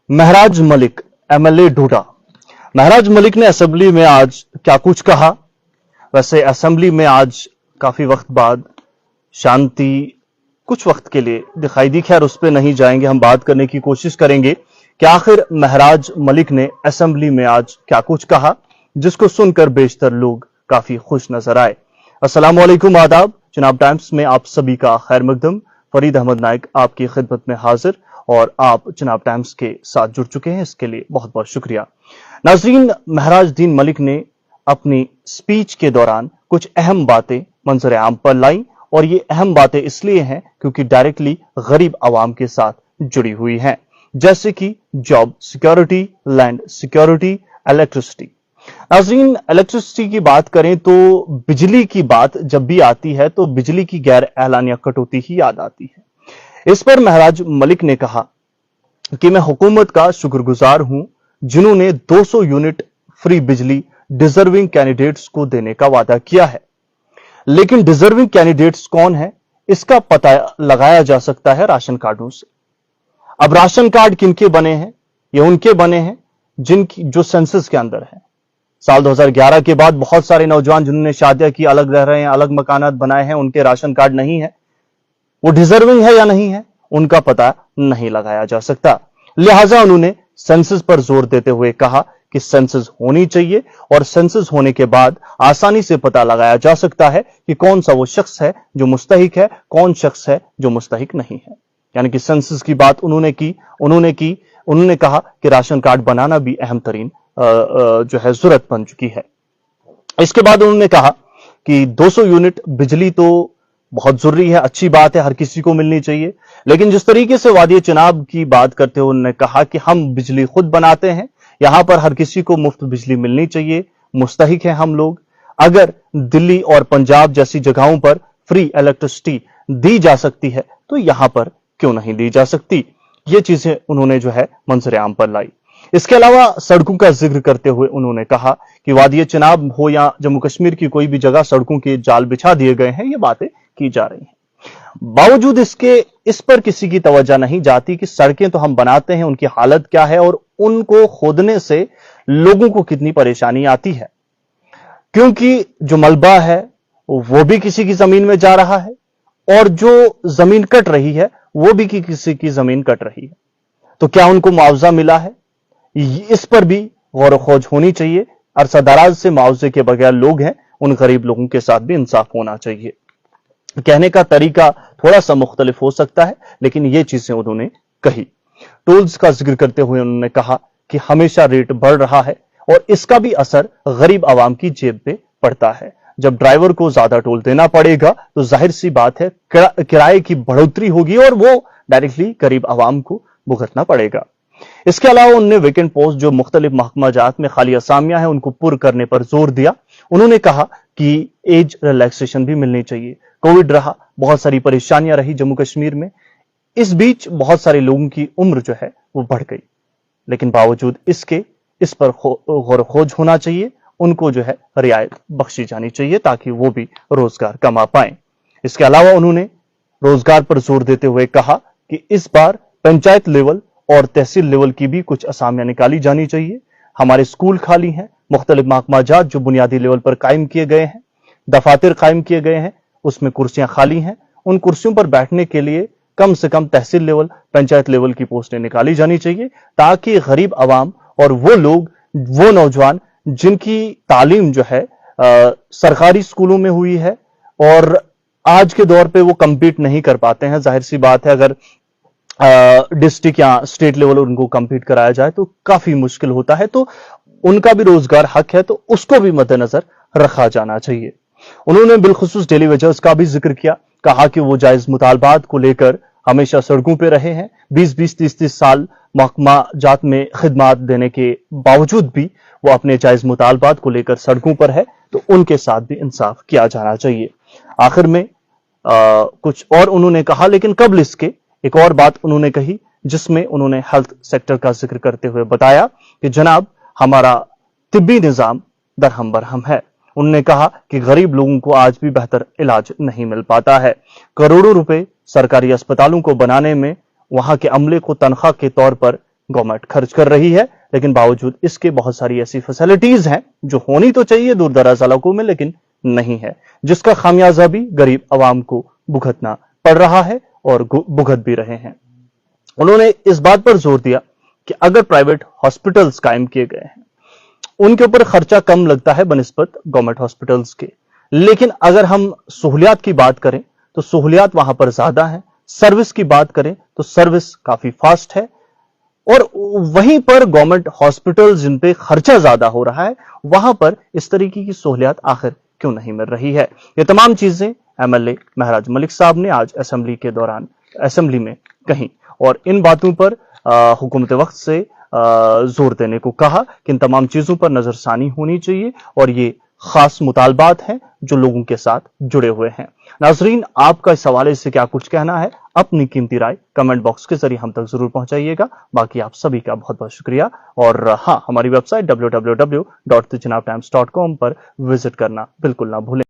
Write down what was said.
महराज Malik MLA ढूंढा। महराज मलिक ने assembly में आज क्या कुछ कहा। वैसे असेंबली में आज काफी वक्त बाद शांति कुछ वक्त के लिए दिखाई दी। खैर उस पर नहीं जाएंगे, हम बात करने की कोशिश करेंगे कि आखिर महराज मलिक ने असेंबली में आज क्या कुछ कहा, जिसको सुनकर बेशतर लोग काफी खुश नजर आए। अस्सलाम वालेकुम, आदाब। चुनाव टाइम्स में आप सभी का खैर मकदम। फरीद अहमद नाइक आपकी खिदमत में हाजिर और आप चुनाव टाइम्स के साथ जुड़ चुके हैं, इसके लिए बहुत बहुत शुक्रिया। नाजरीन, महराज दीन मलिक ने अपनी स्पीच के दौरान कुछ अहम बातें मंजर आम पर लाई और ये अहम बातें इसलिए हैं क्योंकि डायरेक्टली गरीब आवाम के साथ जुड़ी हुई हैं, जैसे कि job security, land security, electricity. नाज़रीन, इलेक्ट्रिसिटी की बात करें तो बिजली की बात जब भी आती है तो बिजली की गैर एलानिया कटौती ही याद आती है। इस पर महराज मलिक ने कहा कि मैं हुकूमत का शुक्रगुजार हूं जिन्होंने 200 यूनिट फ्री बिजली डिजर्विंग कैंडिडेट्स को देने का वादा किया है। लेकिन डिजर्विंग कैंडिडेट्स कौन है, इसका पता लगाया जा सकता है राशन कार्डों से। अब राशन कार्ड किनके बने हैं? ये उनके बने हैं जिनकी जो सेंसस के अंदर है। साल 2011 के बाद बहुत सारे नौजवान जिन्होंने शादियां की, अलग रह रहे हैं, अलग मकानात बनाए हैं, उनके राशन कार्ड नहीं है। वो डिजर्विंग है या नहीं है, उनका पता नहीं लगाया जा सकता। लिहाजा उन्होंने सेंसस पर जोर देते हुए कहा कि सेंसस होनी चाहिए और सेंसस होने के बाद आसानी से पता लगाया जा सकता है कि कौन सा वो शख्स है जो मुस्तहिक है, कौन शख्स है जो मुस्तहिक नहीं है। यानी कि सेंसस की बात उन्होंने कहा कि राशन कार्ड बनाना भी अहम तरीन जो है जरूरत बन चुकी है। इसके बाद उन्होंने कहा कि 200 यूनिट बिजली तो बहुत जरूरी है, अच्छी बात है, हर किसी को मिलनी चाहिए। लेकिन जिस तरीके से वादी चुनाव की बात करते हुए उन्होंने कहा कि हम बिजली खुद बनाते हैं, यहां पर हर किसी को मुफ्त बिजली मिलनी चाहिए, मुस्तहिक है हम लोग। अगर दिल्ली और पंजाब जैसी जगहों पर फ्री इलेक्ट्रिसिटी दी जा सकती है तो यहां पर क्यों नहीं दी जा सकती। ये चीजें उन्होंने जो है मंजर आम पर लाई। इसके अलावा सड़कों का जिक्र करते हुए उन्होंने कहा कि वादी चुनाव हो या जम्मू कश्मीर की कोई भी जगह सड़कों के जाल बिछा दिए गए हैं, ये बातें की जा रही हैं। बावजूद इसके इस पर किसी की तवज्जो नहीं जाती कि सड़कें तो हम बनाते हैं, उनकी हालत क्या है और उनको खोदने से लोगों को कितनी परेशानी आती है। क्योंकि जो मलबा है वो भी किसी की जमीन में जा रहा है और जो जमीन कट रही है वो भी किसी की जमीन कट रही है। तो क्या उनको मुआवजा मिला है? इस पर भी गौर खोज होनी चाहिए। अरसा दराज से मुआवजे के बगैर लोग हैं, उन गरीब लोगों के साथ भी इंसाफ होना चाहिए। कहने का तरीका थोड़ा सा मुख्तलिफ हो सकता है, लेकिन ये चीजें उन्होंने कही। टोल्स का जिक्र करते हुए उन्होंने कहा कि हमेशा रेट बढ़ रहा है और इसका भी असर गरीब आवाम की जेब पे पड़ता है। जब ड्राइवर को ज्यादा टोल देना पड़ेगा तो जाहिर सी बात है किराए की बढ़ोतरी होगी और वो डायरेक्टली गरीब आवाम को भुगतना पड़ेगा। इसके अलावा उन्होंने वेकेंट पोस्ट जो मुख्तलिफ महकमा जात में खाली असामियां हैं उनको पुर करने पर जोर दिया। उन्होंने कहा कि एज रिलैक्सेशन भी मिलनी चाहिए। कोविड रहा, बहुत सारी परेशानियां रही जम्मू कश्मीर में, इस बीच बहुत सारे लोगों की उम्र जो है वो बढ़ गई, लेकिन बावजूद इसके इस पर गौर खोज होना चाहिए, उनको जो है रियायत बख्शी जानी चाहिए ताकि वो भी रोजगार कमा पाए। इसके अलावा उन्होंने रोजगार पर जोर देते हुए कहा कि इस बार पंचायत लेवल और तहसील लेवल की भी कुछ असामियां निकाली जानी चाहिए। हमारे स्कूल खाली हैं, मुख्तलिफ महकमा जात जो बुनियादी लेवल पर कायम किए गए हैं, दफातर कायम किए गए हैं, उसमें कुर्सियां खाली हैं। उन कुर्सियों पर बैठने के लिए कम से कम तहसील लेवल, पंचायत लेवल की पोस्टें निकाली जानी चाहिए ताकि गरीब आवाम और वो लोग, वो नौजवान जिनकी तालीम जो है सरकारी स्कूलों में हुई है और आज के दौर पे वो कंपीट नहीं कर पाते हैं। जाहिर सी बात है, अगर डिस्ट्रिक्ट या स्टेट लेवल उनको कंपीट कराया जाए तो काफी मुश्किल होता है, तो उनका भी रोजगार हक है, तो उसको भी मद्देनजर रखा जाना चाहिए। उन्होंने बिलखुसूस डेली वेजर्स का भी जिक्र किया, कहा कि वो जायज मुतालबात को लेकर हमेशा सड़कों पे रहे हैं। 20-20, 30-30 साल महकमा जात में खिदमात देने के बावजूद भी वो अपने जायज मुतालबात को लेकर सड़कों पर है, तो उनके साथ भी इंसाफ किया जाना चाहिए। आखिर में कुछ और उन्होंने कहा, लेकिन कबल इसके एक और बात उन्होंने कही जिसमें उन्होंने हेल्थ सेक्टर का जिक्र करते हुए बताया कि जनाब हमारा तिब्बी निजाम दरहम बरहम है। उन्होंने कहा कि गरीब लोगों को आज भी बेहतर इलाज नहीं मिल पाता है। करोड़ों रुपए सरकारी अस्पतालों को बनाने में वहां के अमले को तनख्वाह के तौर पर गवर्नमेंट खर्च कर रही है, लेकिन बावजूद इसके बहुत सारी ऐसी फैसिलिटीज हैं जो होनी तो चाहिए दूर दराज इलाकों में, लेकिन नहीं है, जिसका खामियाजा भी गरीब आवाम को भुगतना पड़ रहा है और भुगत भी रहे हैं। उन्होंने इस बात पर जोर दिया कि अगर प्राइवेट हॉस्पिटल्स कायम किए गए हैं, उनके ऊपर खर्चा कम लगता है बनिस्बत गवर्नमेंट हॉस्पिटल्स के, लेकिन अगर हम सहूलियात की बात करें तो सहूलियात वहां पर ज्यादा है, सर्विस की बात करें तो सर्विस काफी फास्ट है, और वहीं पर गवर्नमेंट हॉस्पिटल जिन पे खर्चा ज्यादा हो रहा है वहां पर इस तरीके की सहूलियात आखिर क्यों नहीं मिल रही है। ये तमाम चीजें एमएलए महराज मलिक साहब ने आज असेंबली में कही और इन बातों पर हुकूमत वक्त से जोर देने को कहा कि इन तमाम चीजों पर नजरसानी होनी चाहिए और ये खास मुतालबात हैं जो लोगों के साथ जुड़े हुए हैं। नाजरीन, आपका इस हवाले से क्या कुछ कहना है? अपनी कीमती राय कमेंट बॉक्स के जरिए हम तक जरूर पहुंचाइएगा। बाकी आप सभी का बहुत बहुत शुक्रिया, और हाँ, हमारी वेबसाइट www.thejnabtimes.com पर विजिट करना बिल्कुल ना भूलें।